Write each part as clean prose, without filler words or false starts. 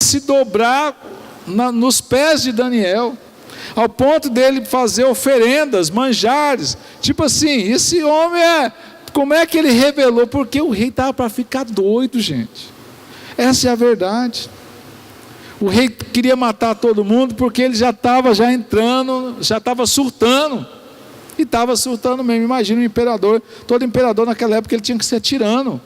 se dobrar nos pés de Daniel, ao ponto dele fazer oferendas, manjares, tipo assim, esse homem como é que ele revelou? Porque o rei estava para ficar doido, gente, essa é a verdade. O rei queria matar todo mundo, porque ele já estava entrando, já estava surtando, e estava surtando mesmo. Imagina o imperador, todo imperador naquela época ele tinha que ser tirano,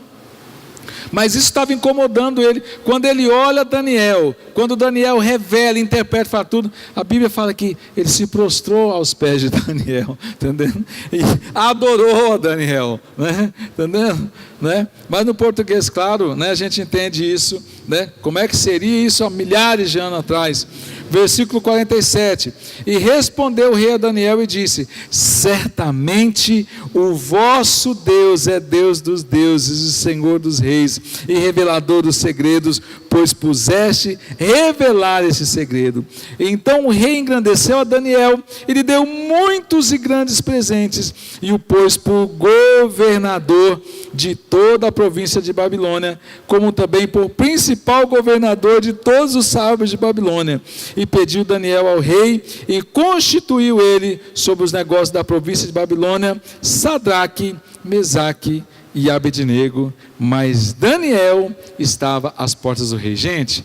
mas isso estava incomodando ele. Quando ele olha Daniel, quando Daniel revela, interpreta, fala tudo, a Bíblia fala que ele se prostrou aos pés de Daniel, entendendo? E adorou Daniel, né? Entendendo? Né? Mas no português, claro, né, a gente entende isso, né? Como é que seria isso há milhares de anos atrás? Versículo 47, e respondeu o rei a Daniel e disse: certamente o vosso Deus é Deus dos deuses, e Senhor dos reis, e revelador dos segredos, pois puseste revelar esse segredo. Então o rei engrandeceu a Daniel, e lhe deu muitos e grandes presentes, e o pôs por governador de toda a província de Babilônia, como também por principal governador de todos os sábios de Babilônia. E pediu Daniel ao rei, e constituiu ele sobre os negócios da província de Babilônia Sadraque, Mesaque e Abednego, mas Daniel estava às portas do rei. Gente,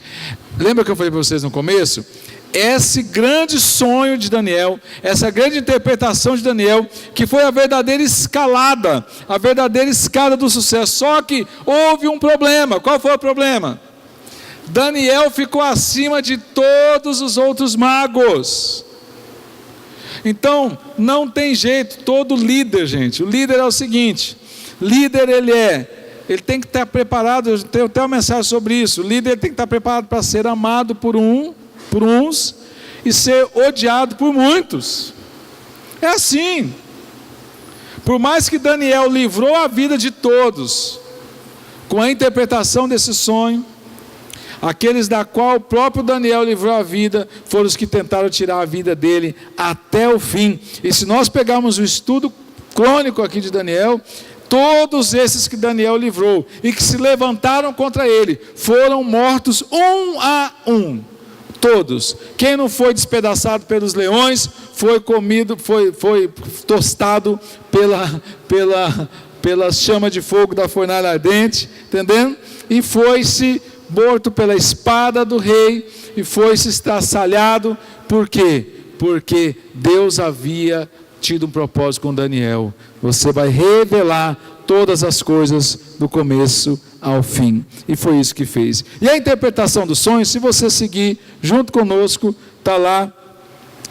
lembra que eu falei para vocês no começo? Esse grande sonho de Daniel, essa grande interpretação de Daniel, que foi a verdadeira escalada, a verdadeira escada do sucesso. Só que houve um problema. Qual foi o problema? Daniel ficou acima de todos os outros magos. Então, não tem jeito. Todo líder, gente, o líder é o seguinte: líder ele tem que estar preparado. Eu tenho até uma mensagem sobre isso. O líder tem que estar preparado para ser amado por uns e ser odiado por muitos. É assim. Por mais que Daniel livrou a vida de todos com a interpretação desse sonho, aqueles da qual o próprio Daniel livrou a vida foram os que tentaram tirar a vida dele até o fim. E se nós pegarmos o estudo crônico aqui de Daniel, todos esses que Daniel livrou e que se levantaram contra ele foram mortos um a um. Todos. Quem não foi despedaçado pelos leões foi comido, foi tostado pela chama de fogo da fornalha ardente, entendendo? E foi-se morto pela espada do rei, e foi-se estraçalhado. Por quê? Porque Deus havia tido um propósito com Daniel: você vai revelar todas as coisas do começo ao fim. E foi isso que fez. E a interpretação do sonho, se você seguir junto conosco, está lá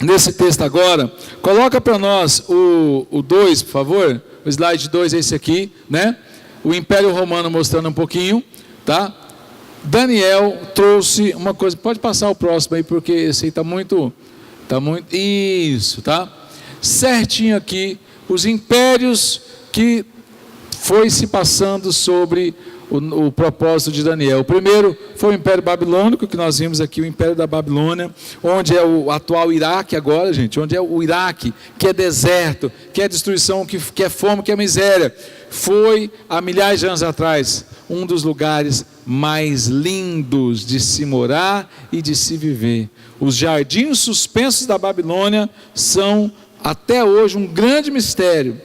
nesse texto agora. Coloca para nós o 2, por favor. O slide 2 é esse aqui, né? O Império Romano mostrando um pouquinho, tá? Daniel trouxe uma coisa. Pode passar o próximo aí, porque esse aí está muito, isso, tá? Certinho aqui, os impérios que foi se passando sobre o propósito de Daniel. O primeiro foi o Império Babilônico, que nós vimos aqui, o Império da Babilônia, onde é o atual Iraque agora, gente, onde é o Iraque, que é deserto, que é destruição, que é fome, que é miséria. Foi, há milhares de anos atrás, um dos lugares mais lindos de se morar e de se viver. Os jardins suspensos da Babilônia são, até hoje, um grande mistério,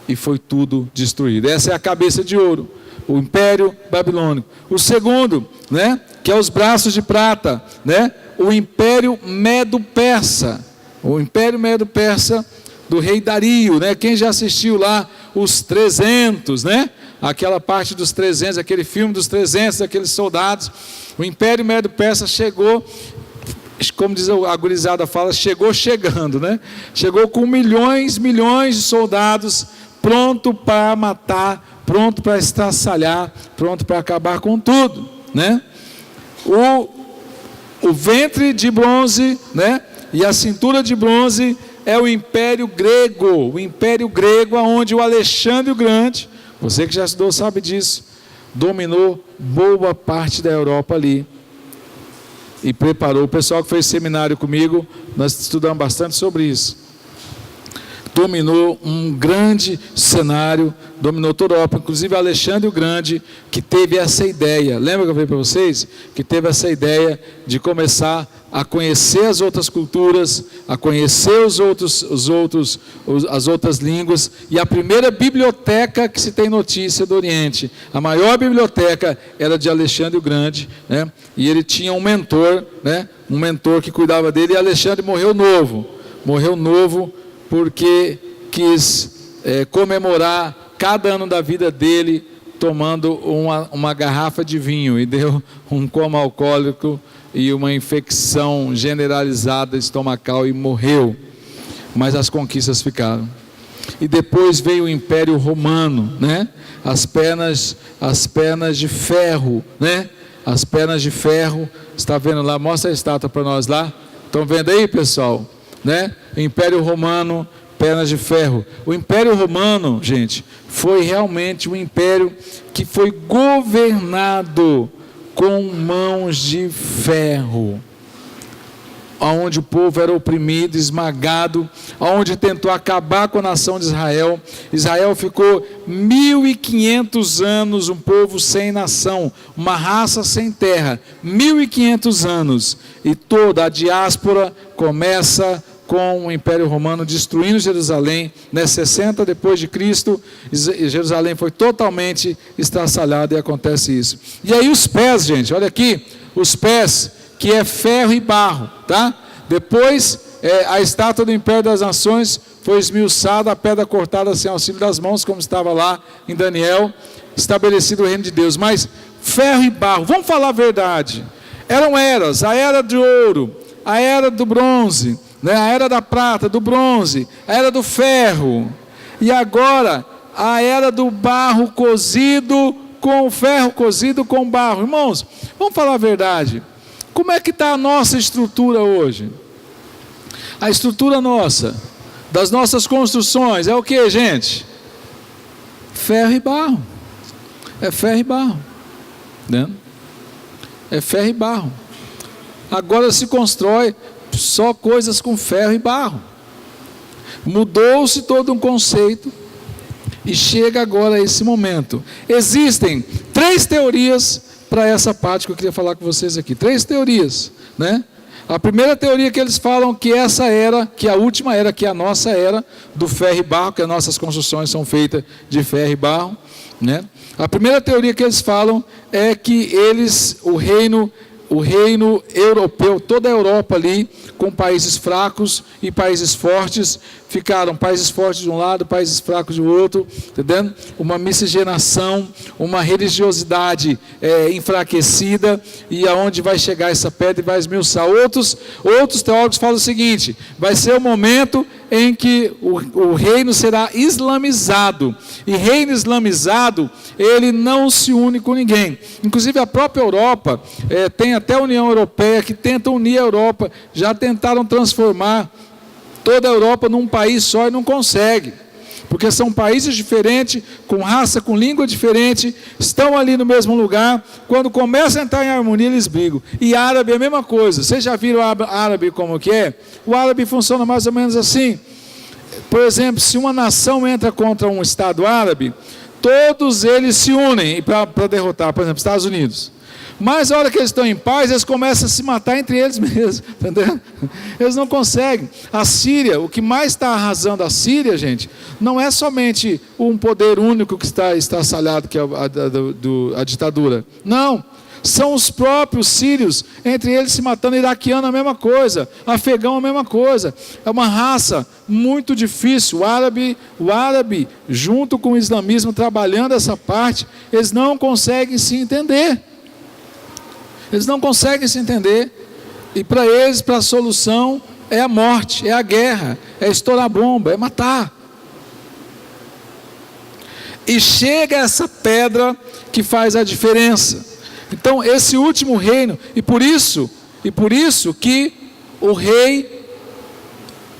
e foi tudo destruído. Essa é a cabeça de ouro, o Império Babilônico. O segundo, né, que é os braços de prata, né, o Império Medo-Persa. O Império Medo-Persa do rei Dario, né? Quem já assistiu lá os 300, né? Aquela parte dos 300, aquele filme dos 300, aqueles soldados. O Império Medo-Persa chegou, como diz a gurizada fala, chegou chegando, né? Chegou com milhões de soldados, pronto para matar, pronto para estraçalhar, pronto para acabar com tudo, né? O ventre de bronze, né? E a cintura de bronze é o Império Grego, onde o Alexandre o Grande, você que já estudou sabe disso, dominou boa parte da Europa ali, e preparou. O pessoal que fez seminário comigo, nós estudamos bastante sobre isso. dominou um grande cenário, dominou toda a Europa, inclusive Alexandre o Grande, que teve essa ideia. Lembra que eu falei para vocês? Que teve essa ideia de começar a conhecer as outras culturas, a conhecer as outras línguas, e a primeira biblioteca que se tem notícia do Oriente, a maior biblioteca era de Alexandre o Grande, né? E ele tinha um mentor, né? Um mentor que cuidava dele, e Alexandre morreu novo porque quis comemorar cada ano da vida dele tomando uma garrafa de vinho, e deu um coma alcoólico e uma infecção generalizada estomacal e morreu. Mas as conquistas ficaram. E depois veio o Império Romano, né? As pernas de ferro, né? As pernas de ferro, está vendo lá? Mostra a estátua para nós lá. Estão vendo aí, pessoal? Né? Império Romano, pernas de ferro. O Império Romano, gente, foi realmente um império que foi governado com mãos de ferro, onde o povo era oprimido, esmagado, onde tentou acabar com a nação de Israel. Israel ficou 1.500 anos, um povo sem nação, uma raça sem terra, 1.500 anos, e toda a diáspora começa com o Império Romano destruindo Jerusalém, 60 depois de Cristo, Jerusalém foi totalmente estraçalhada, e acontece isso. E aí os pés, gente, olha aqui, os pés, que é ferro e barro, tá? Depois a estátua do Império das Nações foi esmiuçada, a pedra cortada sem auxílio das mãos, como estava lá em Daniel, estabelecido o reino de Deus. Mas ferro e barro, vamos falar a verdade, eram eras, a era de ouro, a era do bronze, né? A era da prata, do bronze, a era do ferro, e agora a era do barro cozido com ferro cozido com barro. Irmãos, vamos falar a verdade, como é que está a nossa estrutura hoje? A estrutura nossa, das nossas construções, é o que, gente? Ferro e barro. É ferro e barro, né? É ferro e barro. Agora se constrói só coisas com ferro e barro. Mudou-se todo um conceito, e chega agora esse momento. Existem 3 teorias para essa parte que eu queria falar com vocês aqui. 3 teorias, né? A primeira teoria que eles falam que essa era, que a última era, que é a nossa era do ferro e barro, que as nossas construções são feitas de ferro e barro, né? A primeira teoria que eles falam é que o reino europeu, toda a Europa ali, com países fracos e países fortes, ficaram países fortes de um lado, países fracos do outro, entendendo? Uma miscigenação, uma religiosidade enfraquecida, e aonde vai chegar essa pedra e vai esmiuçar. Outros teólogos falam o seguinte: vai ser o momento em que o reino será islamizado, e reino islamizado, ele não se une com ninguém. Inclusive a própria Europa, tem até a União Europeia que tenta unir a Europa, já tentaram transformar toda a Europa num país só e não consegue, porque são países diferentes, com raça, com língua diferente, estão ali no mesmo lugar, quando começam a entrar em harmonia eles brigam. E árabe é a mesma coisa. Vocês já viram o árabe como que é? O árabe funciona mais ou menos assim. Por exemplo, se uma nação entra contra um Estado árabe, todos eles se unem para derrotar, por exemplo, Estados Unidos. Mas a hora que eles estão em paz, eles começam a se matar entre eles mesmos, entendeu? Eles não conseguem. A Síria, o que mais está arrasando a Síria, gente, não é somente um poder único que está estraçalhado, que é a ditadura. Não, são os próprios sírios, entre eles se matando. Iraquiano a mesma coisa, afegão a mesma coisa. É uma raça muito difícil. O árabe, junto com o islamismo, trabalhando essa parte, eles não conseguem se entender. Eles não conseguem se entender, e para eles, para a solução, é a morte, é a guerra, é estourar bomba, é matar. E chega essa pedra que faz a diferença. Então esse último reino, e por isso que o rei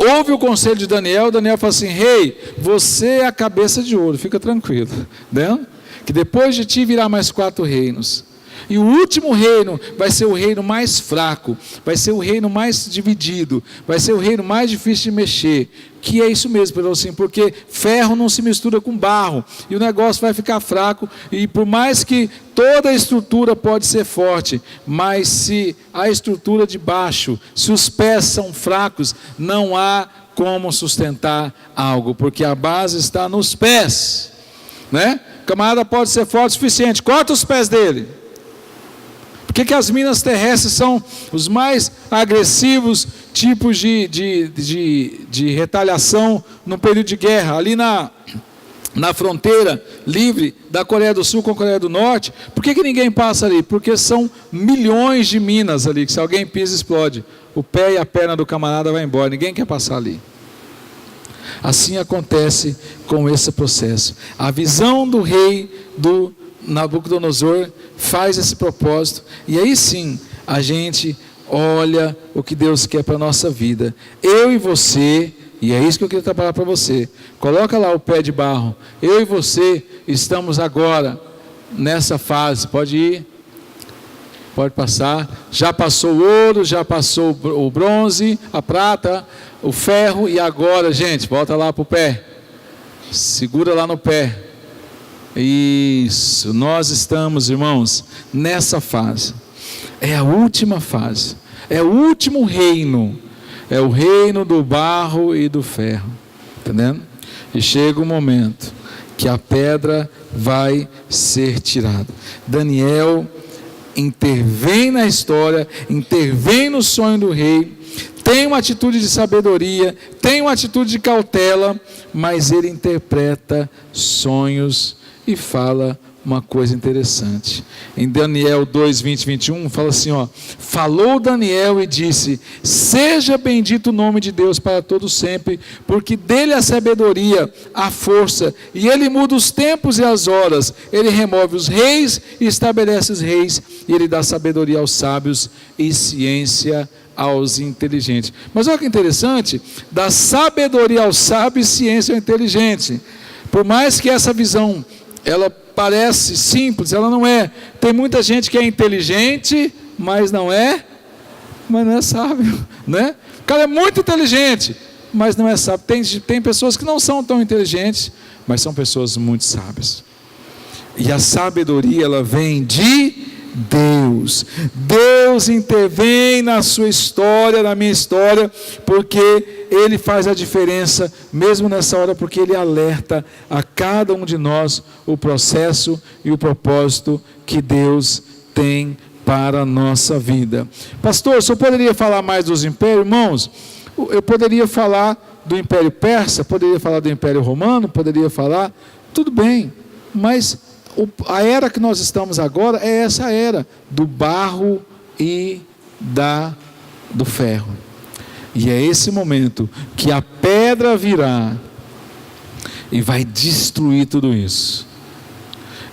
ouve o conselho de Daniel. Daniel fala assim: rei, você é a cabeça de ouro, fica tranquilo, né? Que depois de ti virá mais 4 reinos. E o último reino vai ser o reino mais fraco, vai ser o reino mais dividido, vai ser o reino mais difícil de mexer. Que é isso mesmo, Pedro, assim, porque ferro não se mistura com barro, e o negócio vai ficar fraco, e por mais que toda a estrutura pode ser forte, mas se a estrutura de baixo, se os pés são fracos, não há como sustentar algo, porque a base está nos pés, né? O camarada pode ser forte o suficiente, corta os pés dele. Por que as minas terrestres são os mais agressivos tipos de retaliação no período de guerra? Ali na fronteira livre da Coreia do Sul com a Coreia do Norte, por que ninguém passa ali? Porque são milhões de minas ali, que se alguém pisa, explode. O pé e a perna do camarada vai embora, ninguém quer passar ali. Assim acontece com esse processo. A visão do rei do Nabucodonosor faz esse propósito, e aí sim a gente olha o que Deus quer para a nossa vida. Eu e você, e é isso que eu queria trabalhar para você, coloca lá o pé de barro. Eu e você estamos agora nessa fase. Pode ir, pode passar. Já passou o ouro, já passou o bronze, a prata, o ferro, e agora, gente, volta lá para o pé, segura lá no pé. Isso, nós estamos, irmãos, nessa fase. É a última fase, é o último reino, é o reino do barro e do ferro, entendendo? E chega o momento que a pedra vai ser tirada. Daniel intervém na história, intervém no sonho do rei, tem uma atitude de sabedoria, tem uma atitude de cautela, mas ele interpreta sonhos e fala uma coisa interessante. Em Daniel 2, 20 e 21, fala assim, ó: falou Daniel e disse: seja bendito o nome de Deus para todo sempre, porque dele a sabedoria, a força, e ele muda os tempos e as horas, ele remove os reis e estabelece os reis, e ele dá sabedoria aos sábios e ciência aos inteligentes. Mas olha que interessante, dá sabedoria aos sábios e ciência ao inteligente. Por mais que essa visão ela parece simples, ela não é. Tem muita gente que é inteligente, mas não é sábio, né? O cara é muito inteligente, mas não é sábio. Tem pessoas que não são tão inteligentes, mas são pessoas muito sábias. E a sabedoria, ela vem de Deus. Deus intervém na sua história, na minha história, porque Ele faz a diferença, mesmo nessa hora, porque Ele alerta a cada um de nós o processo e o propósito que Deus tem para a nossa vida. Pastor, o senhor poderia falar mais dos impérios? Irmãos, eu poderia falar do Império Persa, poderia falar do Império Romano, poderia falar, tudo bem, mas a era que nós estamos agora é essa era do barro e do ferro. E é esse momento que a pedra virá e vai destruir tudo isso.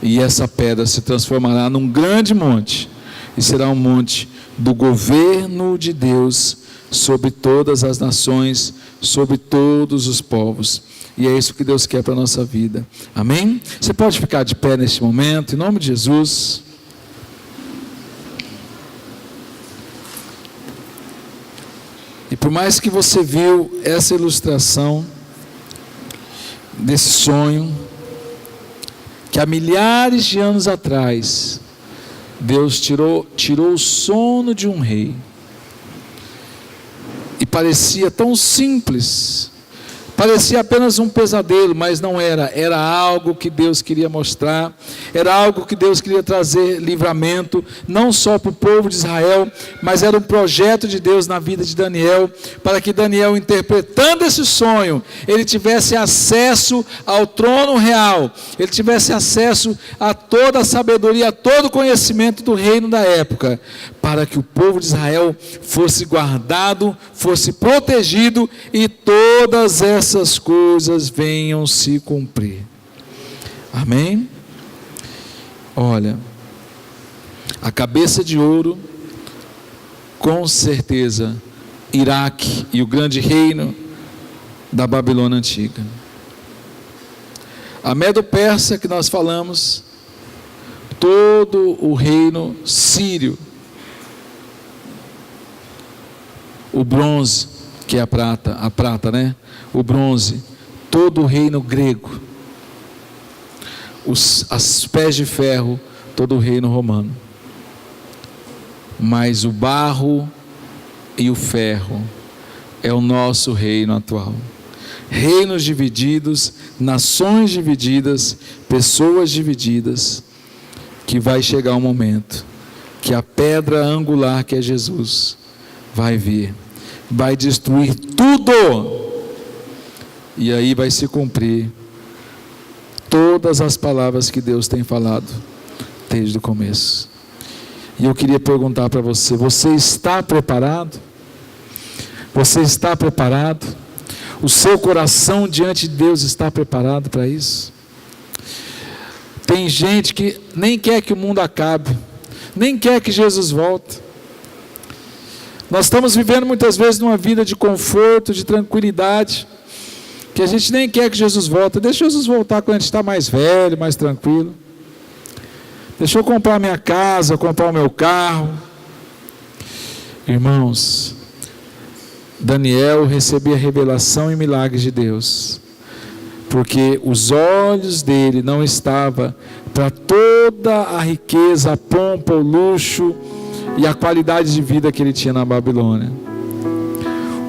E essa pedra se transformará num grande monte, e será um monte do governo de Deus sobre todas as nações, sobre todos os povos. E é isso que Deus quer para a nossa vida. Amém? Você pode ficar de pé neste momento, em nome de Jesus. E por mais que você viu essa ilustração desse sonho, que há milhares de anos atrás, Deus tirou o sono de um rei, e parecia tão simples, parecia apenas um pesadelo, mas não era. Era algo que Deus queria mostrar, era algo que Deus queria trazer livramento, não só para o povo de Israel, mas era um projeto de Deus na vida de Daniel, para que Daniel, interpretando esse sonho, ele tivesse acesso ao trono real, ele tivesse acesso a toda a sabedoria, a todo o conhecimento do reino da época, para que o povo de Israel fosse guardado, fosse protegido, e todas essas coisas venham se cumprir. Amém? Olha, a cabeça de ouro, com certeza, Iraque e o grande reino da Babilônia antiga. A Medo-Persa que nós falamos, todo o reino sírio, o bronze, que é a prata, né? O bronze, todo o reino grego, os pés de ferro, todo o reino romano. Mas o barro e o ferro é o nosso reino atual. Reinos divididos, nações divididas, pessoas divididas, que vai chegar um momento que a pedra angular, que é Jesus, vai vir, vai destruir tudo, e aí vai se cumprir todas as palavras que Deus tem falado desde o começo. E eu queria perguntar para você: você está preparado? Você está preparado? O seu coração diante de Deus está preparado para isso? Tem gente que nem quer que o mundo acabe, nem quer que Jesus volte. Nós estamos vivendo muitas vezes numa vida de conforto, de tranquilidade, que a gente nem quer que Jesus volte. Deixa Jesus voltar quando a gente está mais velho, mais tranquilo. Deixa eu comprar minha casa, comprar o meu carro. Irmãos, Daniel recebia revelação e milagres de Deus, porque os olhos dele não estavam para toda a riqueza, a pompa, o luxo e a qualidade de vida que ele tinha na Babilônia.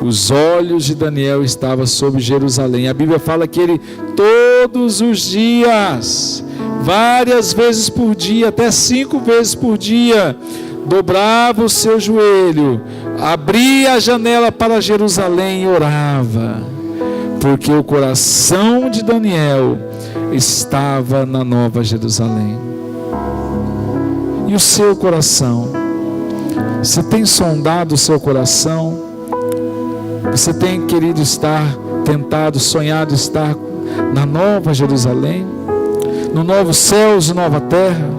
Os olhos de Daniel estavam sobre Jerusalém. A Bíblia fala que ele todos os dias, várias vezes por dia, até 5 vezes por dia, dobrava o seu joelho, abria a janela para Jerusalém e orava, porque o coração de Daniel estava na Nova Jerusalém. E o seu coração? Você tem sondado o seu coração? Você tem querido estar, tentado, sonhado estar na Nova Jerusalém, no novo céus e nova terra?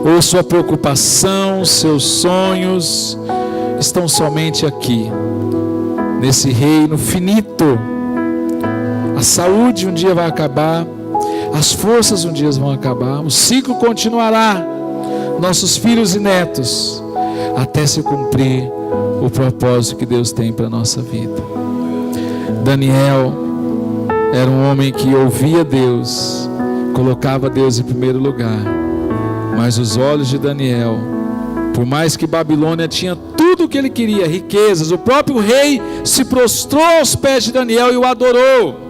Ou sua preocupação, seus sonhos estão somente aqui, nesse reino finito? A saúde um dia vai acabar, as forças um dia vão acabar, o ciclo continuará, nossos filhos e netos, até se cumprir o propósito que Deus tem para a nossa vida. Daniel era um homem que ouvia Deus, colocava Deus em primeiro lugar, mas os olhos de Daniel, por mais que Babilônia tinha tudo o que ele queria, riquezas, o próprio rei se prostrou aos pés de Daniel e o adorou,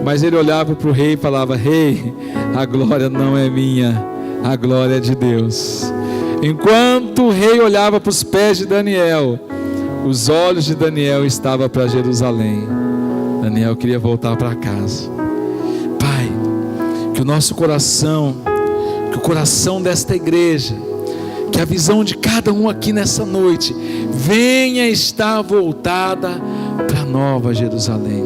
mas ele olhava para o rei e falava: rei, a glória não é minha, a glória é de Deus. Enquanto o rei olhava para os pés de Daniel, os olhos de Daniel estavam para Jerusalém. Daniel queria voltar para casa. Pai, que o nosso coração, que o coração desta igreja, que a visão de cada um aqui nessa noite venha estar voltada para a Nova Jerusalém.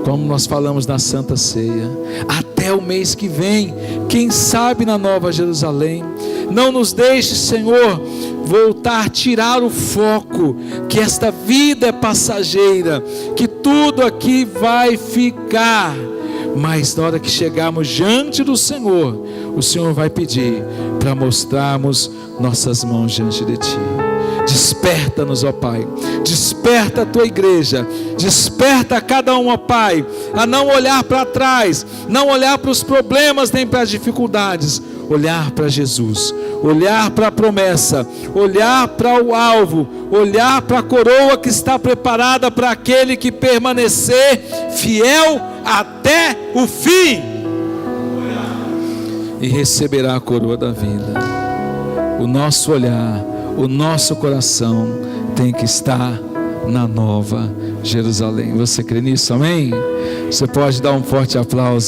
Como nós falamos na Santa Ceia, até o mês que vem, quem sabe na Nova Jerusalém. Não nos deixe, Senhor, voltar, tirar o foco, que esta vida é passageira, que tudo aqui vai ficar, mas na hora que chegarmos diante do Senhor, o Senhor vai pedir para mostrarmos nossas mãos diante de Ti. Desperta-nos, ó Pai, desperta a Tua igreja, desperta a cada um, ó Pai, a não olhar para trás, não olhar para os problemas nem para as dificuldades, olhar para Jesus, olhar para a promessa, olhar para o alvo, olhar para a coroa que está preparada para aquele que permanecer fiel até o fim, e receberá a coroa da vida. O nosso olhar, o nosso coração tem que estar na Nova Jerusalém. Você crê nisso? Amém? Você pode dar um forte aplauso.